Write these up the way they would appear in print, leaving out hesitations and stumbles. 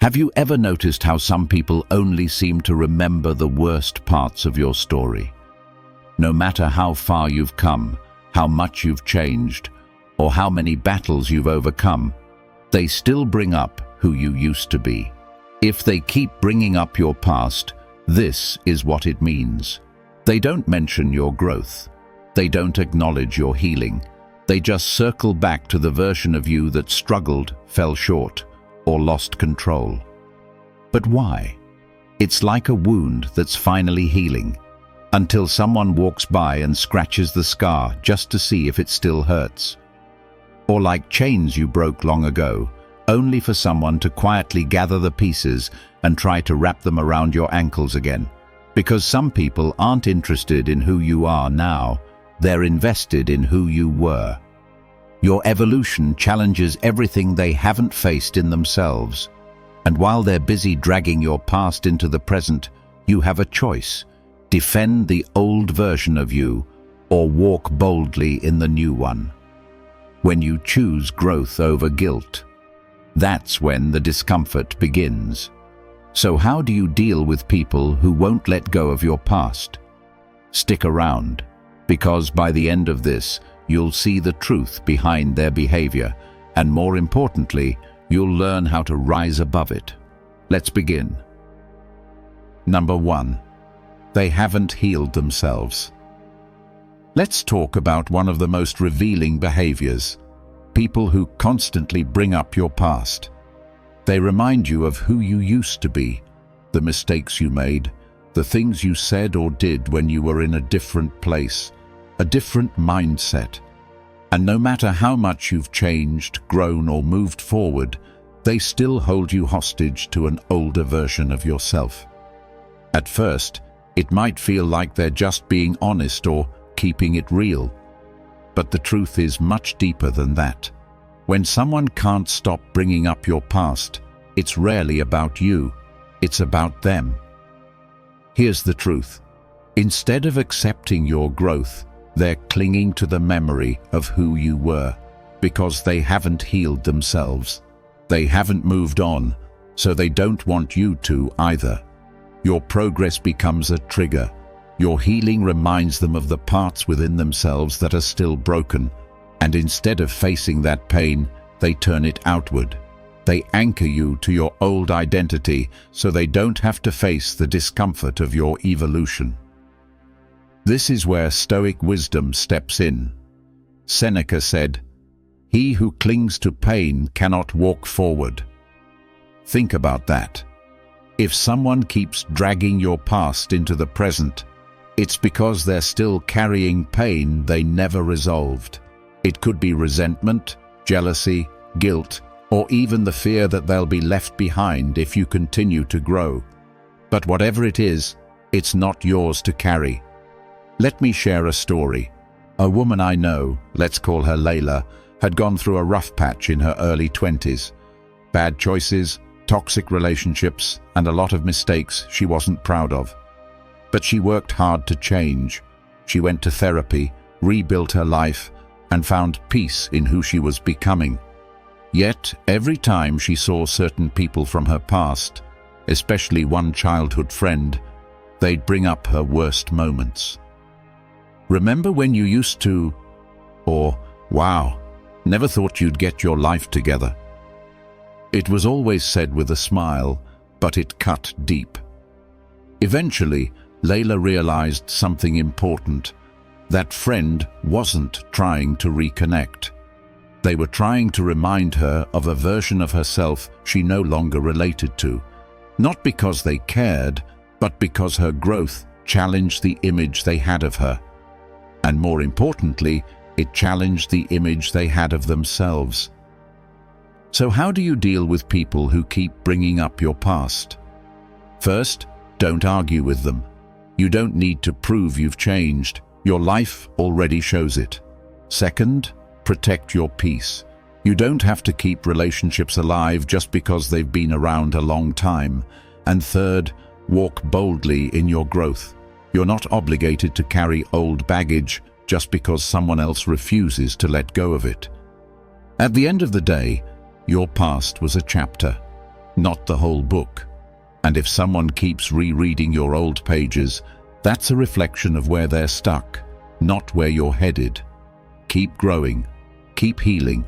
Have you ever noticed how some people only seem to remember the worst parts of your story? No matter how far you've come, how much you've changed, or how many battles you've overcome, they still bring up who you used to be. If they keep bringing up your past, this is what it means. They don't mention your growth. They don't acknowledge your healing. They just circle back to the version of you that struggled, fell short, or lost control. But why? It's like a wound that's finally healing, until someone walks by and scratches the scar just to see if it still hurts. Or like chains you broke long ago, only for someone to quietly gather the pieces and try to wrap them around your ankles again. Because some people aren't interested in who you are now, they're invested in who you were. Your evolution challenges everything they haven't faced in themselves. And while they're busy dragging your past into the present, you have a choice: defend the old version of you, or walk boldly in the new one. When you choose growth over guilt, that's when the discomfort begins. So how do you deal with people who won't let go of your past? Stick around, because by the end of this, you'll see the truth behind their behavior, and more importantly, you'll learn how to rise above it. Let's begin. Number 1. They haven't healed themselves. Let's talk about one of the most revealing behaviors: people who constantly bring up your past. They remind you of who you used to be, the mistakes you made, the things you said or did when you were in a different place, a different mindset. And no matter how much you've changed, grown, or moved forward, they still hold you hostage to an older version of yourself. At first, it might feel like they're just being honest or keeping it real. But the truth is much deeper than that. When someone can't stop bringing up your past, it's rarely about you, it's about them. Here's the truth. Instead of accepting your growth, they're clinging to the memory of who you were, because they haven't healed themselves. They haven't moved on, so they don't want you to either. Your progress becomes a trigger. Your healing reminds them of the parts within themselves that are still broken, and instead of facing that pain, they turn it outward. They anchor you to your old identity so they don't have to face the discomfort of your evolution. This is where Stoic wisdom steps in. Seneca said, "He who clings to pain cannot walk forward." Think about that. If someone keeps dragging your past into the present, it's because they're still carrying pain they never resolved. It could be resentment, jealousy, guilt, or even the fear that they'll be left behind if you continue to grow. But whatever it is, it's not yours to carry. Let me share a story. A woman I know, let's call her Layla, had gone through a rough patch in her early 20s. Bad choices, toxic relationships, and a lot of mistakes she wasn't proud of. But she worked hard to change. She went to therapy, rebuilt her life, and found peace in who she was becoming. Yet, every time she saw certain people from her past, especially one childhood friend, they'd bring up her worst moments. "Remember when you used to," or "Wow, never thought you'd get your life together." It was always said with a smile, but it cut deep. Eventually, Layla realized something important. That friend wasn't trying to reconnect. They were trying to remind her of a version of herself she no longer related to. Not because they cared, but because her growth challenged the image they had of her. And more importantly, it challenged the image they had of themselves. So how do you deal with people who keep bringing up your past? First, don't argue with them. You don't need to prove you've changed. Your life already shows it. Second, protect your peace. You don't have to keep relationships alive just because they've been around a long time. And third, walk boldly in your growth. You're not obligated to carry old baggage just because someone else refuses to let go of it. At the end of the day, your past was a chapter, not the whole book. And if someone keeps rereading your old pages, that's a reflection of where they're stuck, not where you're headed. Keep growing, keep healing,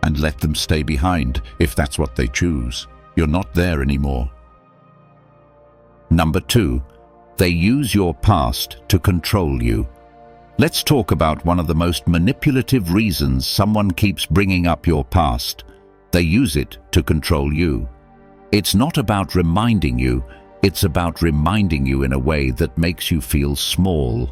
and let them stay behind if that's what they choose. You're not there anymore. Number 2, they use your past to control you. Let's talk about one of the most manipulative reasons someone keeps bringing up your past. They use it to control you. It's not about reminding you, it's about reminding you in a way that makes you feel small,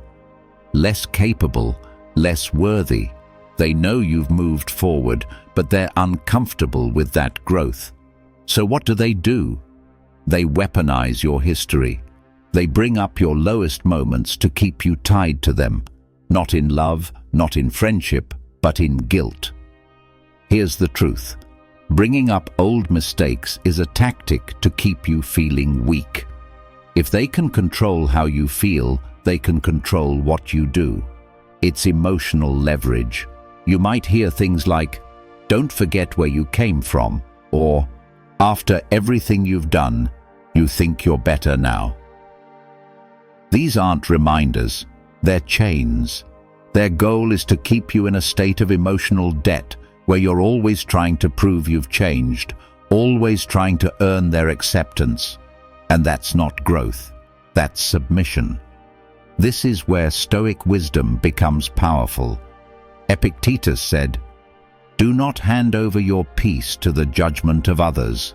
less capable, less worthy. They know you've moved forward, but they're uncomfortable with that growth. So what do? They weaponize your history. They bring up your lowest moments to keep you tied to them, not in love, not in friendship, but in guilt. Here's the truth. Bringing up old mistakes is a tactic to keep you feeling weak. If they can control how you feel, they can control what you do. It's emotional leverage. You might hear things like, "Don't forget where you came from," or "After everything you've done, you think you're better now." These aren't reminders, they're chains. Their goal is to keep you in a state of emotional debt, where you're always trying to prove you've changed, always trying to earn their acceptance. And that's not growth, that's submission. This is where Stoic wisdom becomes powerful. Epictetus said, "Do not hand over your peace to the judgment of others."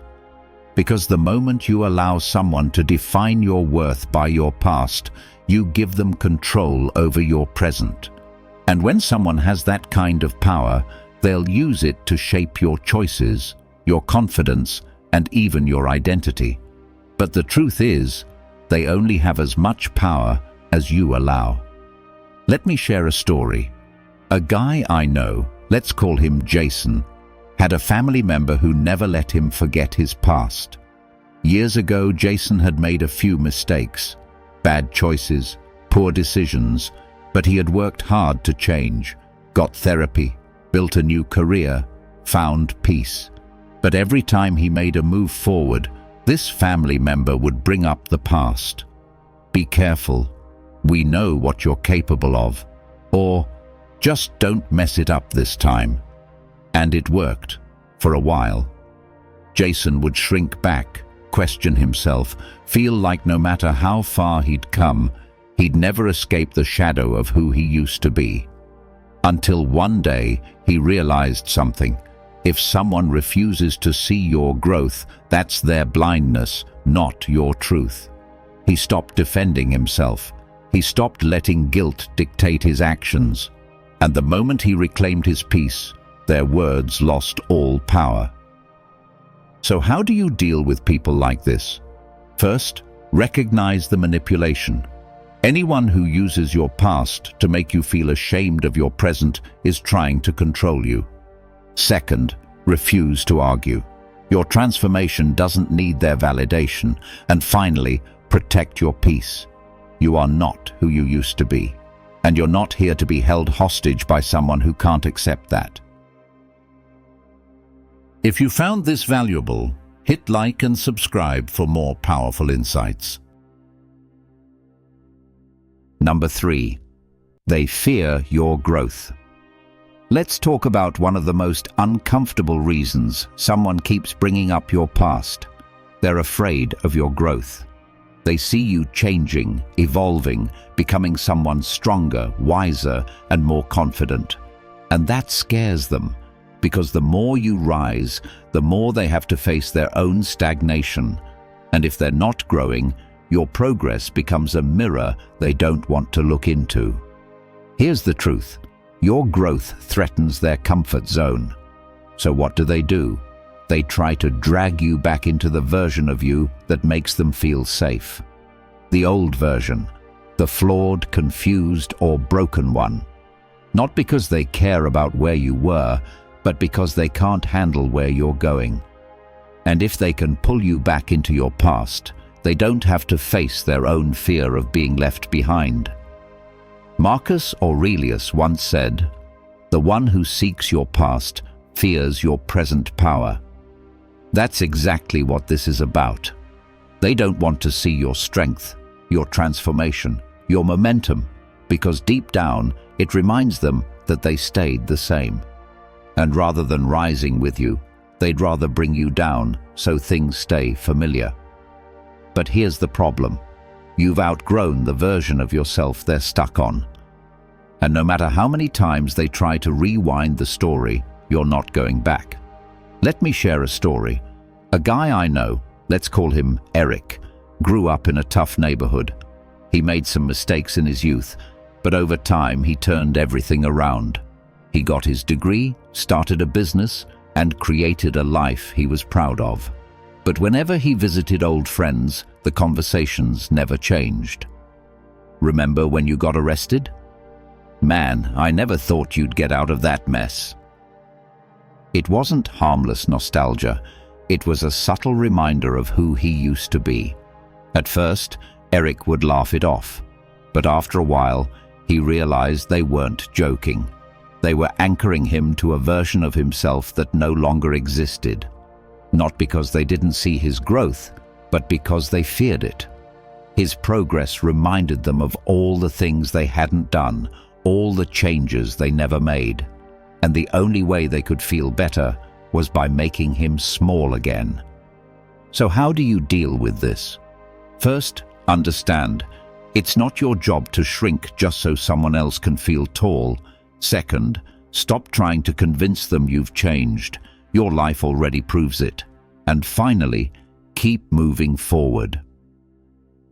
Because the moment you allow someone to define your worth by your past, you give them control over your present. And when someone has that kind of power, they'll use it to shape your choices, your confidence, and even your identity. But the truth is, they only have as much power as you allow. Let me share a story. A guy I know, let's call him Jason, had a family member who never let him forget his past. Years ago, Jason had made a few mistakes, bad choices, poor decisions, but he had worked hard to change, got therapy, built a new career, found peace. But every time he made a move forward, this family member would bring up the past. "Be careful. We know what you're capable of." Or, "Just don't mess it up this time." And it worked, for a while. Jason would shrink back, question himself, feel like no matter how far he'd come, he'd never escape the shadow of who he used to be. Until one day, he realized something. If someone refuses to see your growth, that's their blindness, not your truth. He stopped defending himself. He stopped letting guilt dictate his actions. And the moment he reclaimed his peace, their words lost all power. So how do you deal with people like this? First, recognize the manipulation. Anyone who uses your past to make you feel ashamed of your present is trying to control you. Second, refuse to argue. Your transformation doesn't need their validation. And finally, protect your peace. You are not who you used to be. And you're not here to be held hostage by someone who can't accept that. If you found this valuable, hit like and subscribe for more powerful insights. Number 3, they fear your growth. Let's talk about one of the most uncomfortable reasons someone keeps bringing up your past. They're afraid of your growth. They see you changing, evolving, becoming someone stronger, wiser, and more confident. And that scares them, because the more you rise, the more they have to face their own stagnation. And if they're not growing, your progress becomes a mirror they don't want to look into. Here's the truth. Your growth threatens their comfort zone. So what do? They try to drag you back into the version of you that makes them feel safe. The old version, the flawed, confused, or broken one. Not because they care about where you were, but because they can't handle where you're going. And if they can pull you back into your past, they don't have to face their own fear of being left behind. Marcus Aurelius once said, "The one who seeks your past fears your present power." That's exactly what this is about. They don't want to see your strength, your transformation, your momentum, because deep down it reminds them that they stayed the same. And rather than rising with you, they'd rather bring you down so things stay familiar. But here's the problem. You've outgrown the version of yourself they're stuck on. And no matter how many times they try to rewind the story, you're not going back. Let me share a story. A guy I know, let's call him Eric, grew up in a tough neighborhood. He made some mistakes in his youth, but over time he turned everything around. He got his degree, started a business, and created a life he was proud of. But whenever he visited old friends, the conversations never changed. Remember when you got arrested? Man, I never thought you'd get out of that mess. It wasn't harmless nostalgia. It was a subtle reminder of who he used to be. At first, Eric would laugh it off, but after a while, he realized they weren't joking. They were anchoring him to a version of himself that no longer existed. Not because they didn't see his growth, but because they feared it. His progress reminded them of all the things they hadn't done, all the changes they never made. And the only way they could feel better was by making him small again. So how do you deal with this? First, understand, it's not your job to shrink just so someone else can feel tall. Second, stop trying to convince them you've changed. Your life already proves it. And finally, keep moving forward.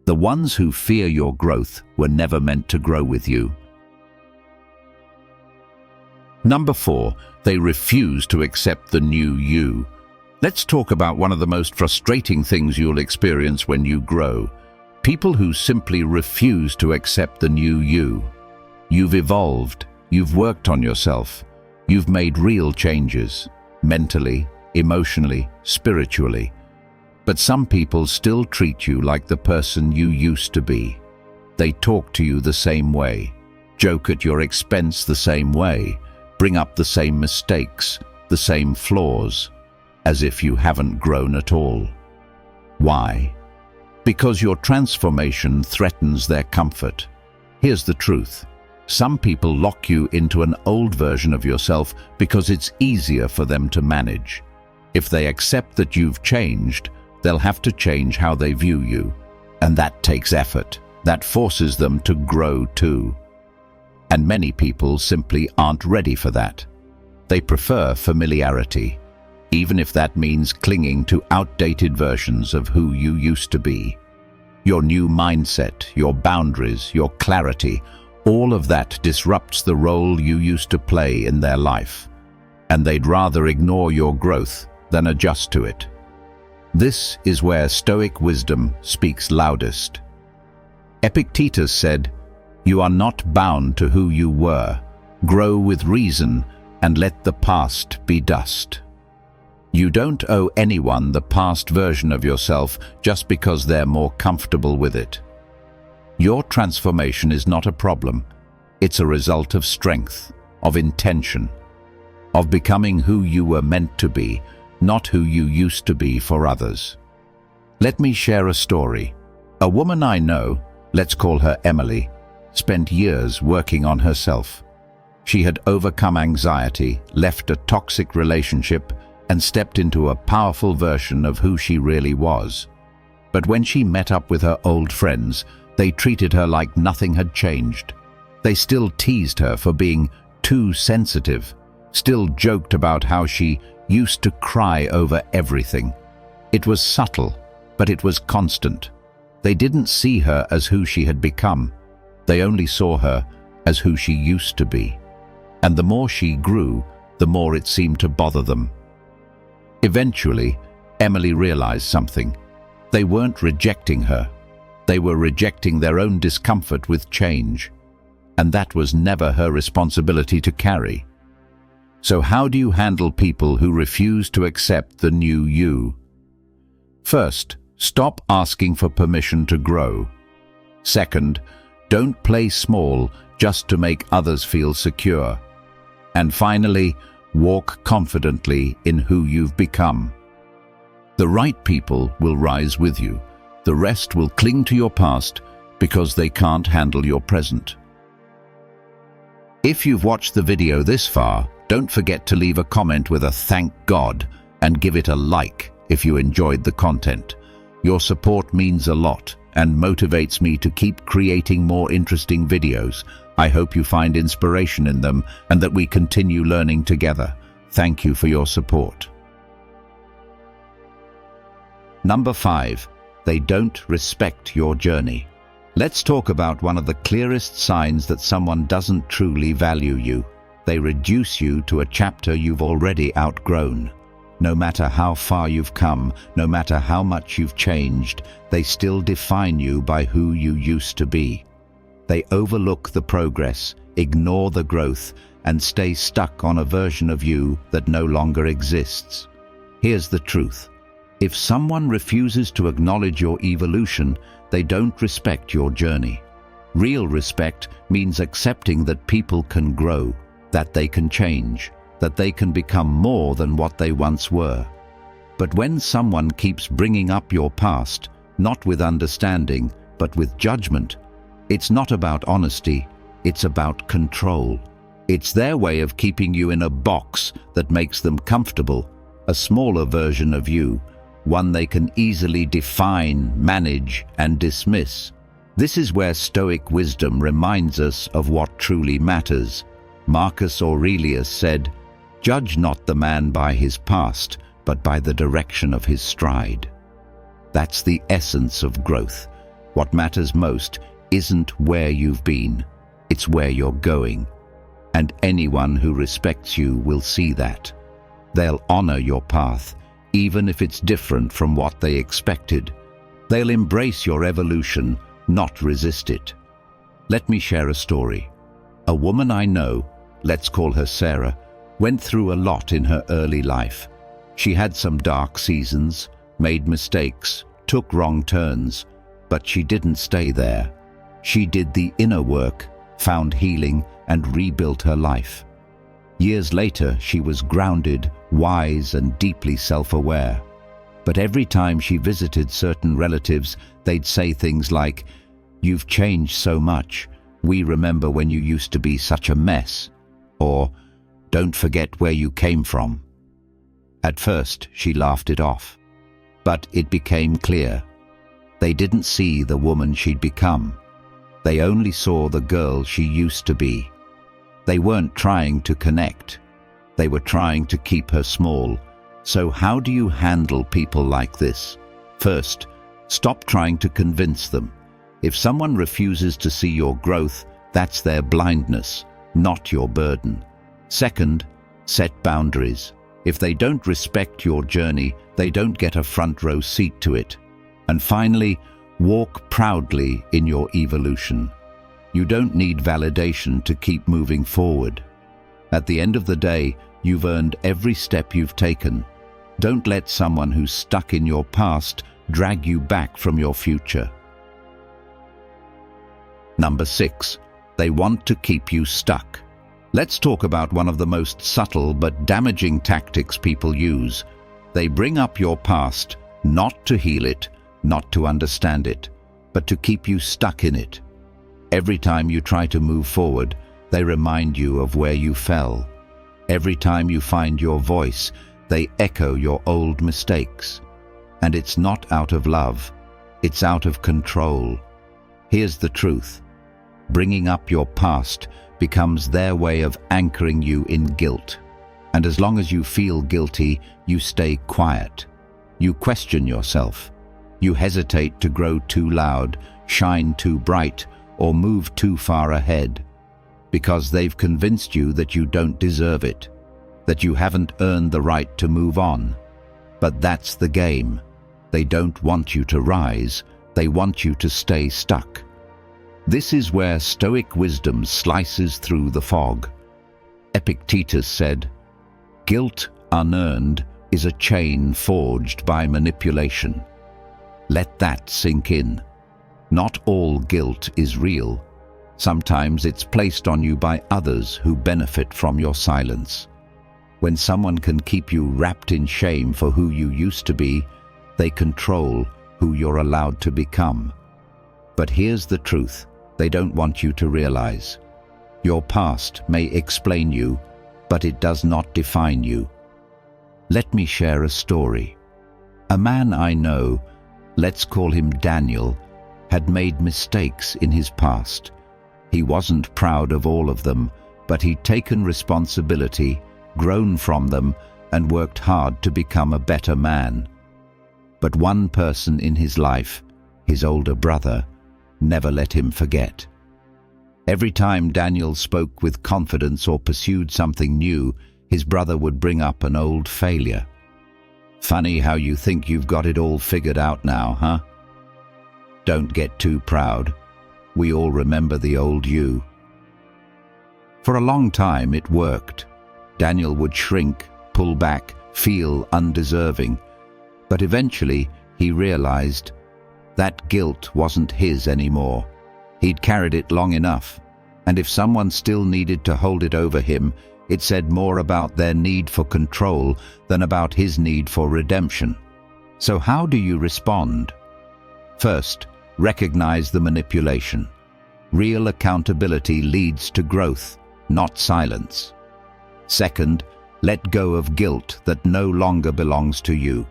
The ones who fear your growth were never meant to grow with you. Number 4, they refuse to accept the new you. Let's talk about one of the most frustrating things you'll experience when you grow. People who simply refuse to accept the new you. You've evolved, you've worked on yourself, you've made real changes, mentally, emotionally, spiritually. But some people still treat you like the person you used to be. They talk to you the same way, joke at your expense the same way, bring up the same mistakes, the same flaws, as if you haven't grown at all. Why? Because your transformation threatens their comfort. Here's the truth. Some people lock you into an old version of yourself because it's easier for them to manage. If they accept that you've changed, they'll have to change how they view you. And that takes effort. That forces them to grow too. And many people simply aren't ready for that. They prefer familiarity, even if that means clinging to outdated versions of who you used to be. Your new mindset, your boundaries, your clarity, all of that disrupts the role you used to play in their life. And they'd rather ignore your growth than adjust to it. This is where Stoic wisdom speaks loudest. Epictetus said, "You are not bound to who you were. Grow with reason and let the past be dust." You don't owe anyone the past version of yourself just because they're more comfortable with it. Your transformation is not a problem. It's a result of strength, of intention, of becoming who you were meant to be, not who you used to be for others. Let me share a story. A woman I know, let's call her Emily, spent years working on herself. She had overcome anxiety, left a toxic relationship, and stepped into a powerful version of who she really was. But when she met up with her old friends, they treated her like nothing had changed. They still teased her for being too sensitive, still joked about how she used to cry over everything. It was subtle, but it was constant. They didn't see her as who she had become. They only saw her as who she used to be. And the more she grew, the more it seemed to bother them. Eventually, Emily realized something. They weren't rejecting her. They were rejecting their own discomfort with change. And that was never her responsibility to carry. So how do you handle people who refuse to accept the new you? First, stop asking for permission to grow. Second, don't play small just to make others feel secure. And finally, walk confidently in who you've become. The right people will rise with you. The rest will cling to your past because they can't handle your present. If you've watched the video this far, don't forget to leave a comment with a thank God and give it a like if you enjoyed the content. Your support means a lot and motivates me to keep creating more interesting videos. I hope you find inspiration in them and that we continue learning together. Thank you for your support. Number 5. They don't respect your journey. Let's talk about one of the clearest signs that someone doesn't truly value you. They reduce you to a chapter you've already outgrown. No matter how far you've come, no matter how much you've changed, they still define you by who you used to be. They overlook the progress, ignore the growth, and stay stuck on a version of you that no longer exists. Here's the truth. If someone refuses to acknowledge your evolution, they don't respect your journey. Real respect means accepting that people can grow, that they can change, that they can become more than what they once were. But when someone keeps bringing up your past, not with understanding, but with judgment, it's not about honesty, it's about control. It's their way of keeping you in a box that makes them comfortable, a smaller version of you, one they can easily define, manage, and dismiss. This is where Stoic wisdom reminds us of what truly matters. Marcus Aurelius said, "Judge not the man by his past, but by the direction of his stride." That's the essence of growth. What matters most isn't where you've been, it's where you're going. And anyone who respects you will see that. They'll honor your path, even if it's different from what they expected. They'll embrace your evolution, not resist it. Let me share a story. A woman I know, let's call her Sarah, went through a lot in her early life. She had some dark seasons, made mistakes, took wrong turns, but she didn't stay there. She did the inner work, found healing, and rebuilt her life. Years later, she was grounded, wise, and deeply self-aware. But every time she visited certain relatives, they'd say things like, "You've changed so much. We remember when you used to be such a mess." Or, "Don't forget where you came from." At first, she laughed it off. But it became clear. They didn't see the woman she'd become. They only saw the girl she used to be. They weren't trying to connect. They were trying to keep her small. So how do you handle people like this? First, stop trying to convince them. If someone refuses to see your growth, that's their blindness, not your burden. Second, set boundaries. If they don't respect your journey, they don't get a front row seat to it. And finally, walk proudly in your evolution. You don't need validation to keep moving forward. At the end of the day, you've earned every step you've taken. Don't let someone who's stuck in your past drag you back from your future. Number 6. They want to keep you stuck. Let's talk about one of the most subtle but damaging tactics people use. They bring up your past, not to heal it, not to understand it, but to keep you stuck in it. Every time you try to move forward, they remind you of where you fell. Every time you find your voice, they echo your old mistakes. And it's not out of love, it's out of control. Here's the truth. Bringing up your past becomes their way of anchoring you in guilt. And as long as you feel guilty, you stay quiet. You question yourself. You hesitate to grow too loud, shine too bright, or move too far ahead. Because they've convinced you that you don't deserve it, that you haven't earned the right to move on. But that's the game. They don't want you to rise, they want you to stay stuck. This is where Stoic wisdom slices through the fog. Epictetus said, "Guilt unearned is a chain forged by manipulation." Let that sink in. Not all guilt is real. Sometimes it's placed on you by others who benefit from your silence. When someone can keep you wrapped in shame for who you used to be, They control who you're allowed to become. But here's the truth they don't want you to realize. Your past may explain you, but it does not define you. Let me share a story. A man I know, let's call him Daniel, had made mistakes in his past. He wasn't proud of all of them, but he'd taken responsibility, grown from them, and worked hard to become a better man. But one person in his life, his older brother, never let him forget. Every time Daniel spoke with confidence or pursued something new, his brother would bring up an old failure. Funny how you think you've got it all figured out now, huh? Don't get too proud. We all remember the old you. For a long time it worked. Daniel would shrink, pull back, feel undeserving. But eventually he realized that guilt wasn't his anymore. He'd carried it long enough, and if someone still needed to hold it over him, it said more about their need for control than about his need for redemption. So how do you respond? First, recognize the manipulation. Real accountability leads to growth, not silence. Second, let go of guilt that no longer belongs to you.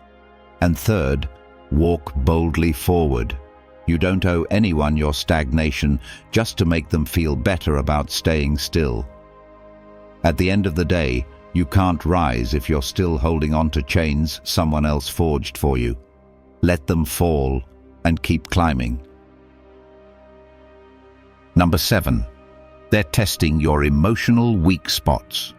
And third, walk boldly forward. You don't owe anyone your stagnation just to make them feel better about staying still. At the end of the day, you can't rise if you're still holding on to chains someone else forged for you. Let them fall and keep climbing. Number 7. They're testing your emotional weak spots.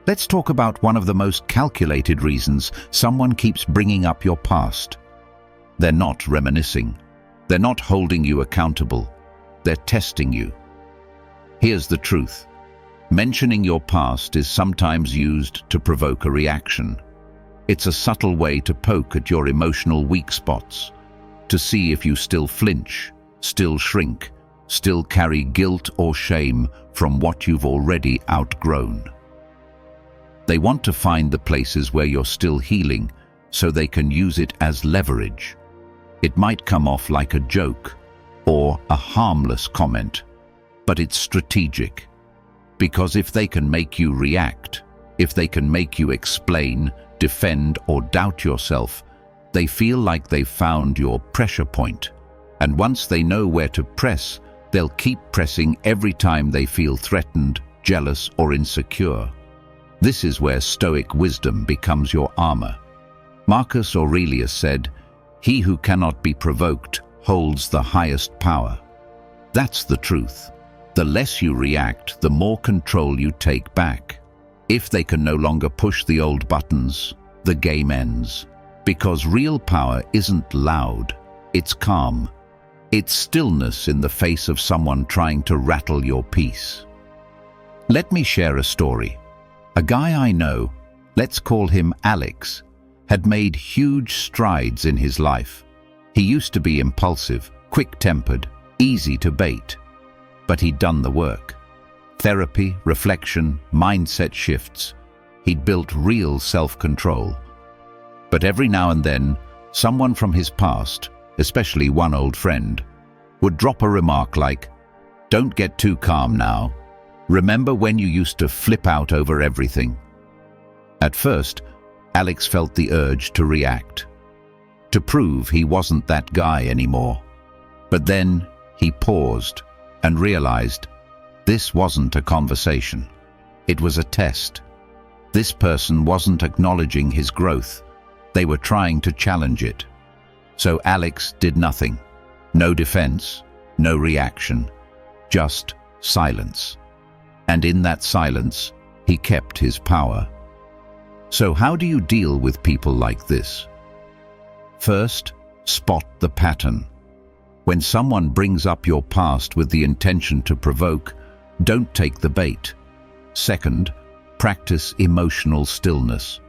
Let's talk about one of the most calculated reasons someone keeps bringing up your past. They're not reminiscing. They're not holding you accountable. They're testing you. Here's the truth. Mentioning your past is sometimes used to provoke a reaction. It's a subtle way to poke at your emotional weak spots, to see if you still flinch, still shrink, still carry guilt or shame from what you've already outgrown. They want to find the places where you're still healing so they can use it as leverage. It might come off like a joke or a harmless comment, but it's strategic. Because if they can make you react, if they can make you explain, defend, or doubt yourself, they feel like they've found your pressure point. And once they know where to press, they'll keep pressing every time they feel threatened, jealous, or insecure. This is where Stoic wisdom becomes your armor. Marcus Aurelius said, "He who cannot be provoked holds the highest power." That's the truth. The less you react, the more control you take back. If they can no longer push the old buttons, the game ends. Because real power isn't loud, it's calm. It's stillness in the face of someone trying to rattle your peace. Let me share a story. A guy I know, let's call him Alex, had made huge strides in his life. He used to be impulsive, quick-tempered, easy to bait. But he'd done the work. Therapy, reflection, mindset shifts. He'd built real self-control. But every now and then, someone from his past, especially one old friend, would drop a remark like, "Don't get too calm now. Remember when you used to flip out over everything?" At first, Alex felt the urge to react, to prove he wasn't that guy anymore. But then he paused and realized this wasn't a conversation. It was a test. This person wasn't acknowledging his growth. They were trying to challenge it. So Alex did nothing. No defense, no reaction, just silence. And in that silence, he kept his power. So how do you deal with people like this? First, spot the pattern. When someone brings up your past with the intention to provoke, don't take the bait. Second, practice emotional stillness.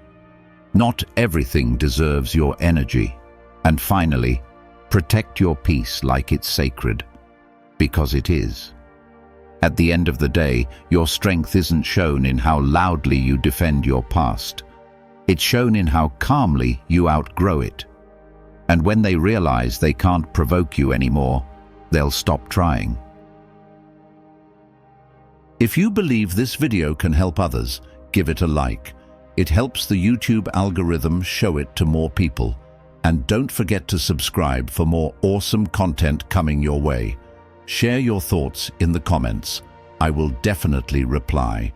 Not everything deserves your energy. And finally, protect your peace like it's sacred, because it is. At the end of the day, your strength isn't shown in how loudly you defend your past. It's shown in how calmly you outgrow it. And when they realize they can't provoke you anymore, they'll stop trying. If you believe this video can help others, give it a like. It helps the YouTube algorithm show it to more people. And don't forget to subscribe for more awesome content coming your way. Share your thoughts in the comments. I will definitely reply.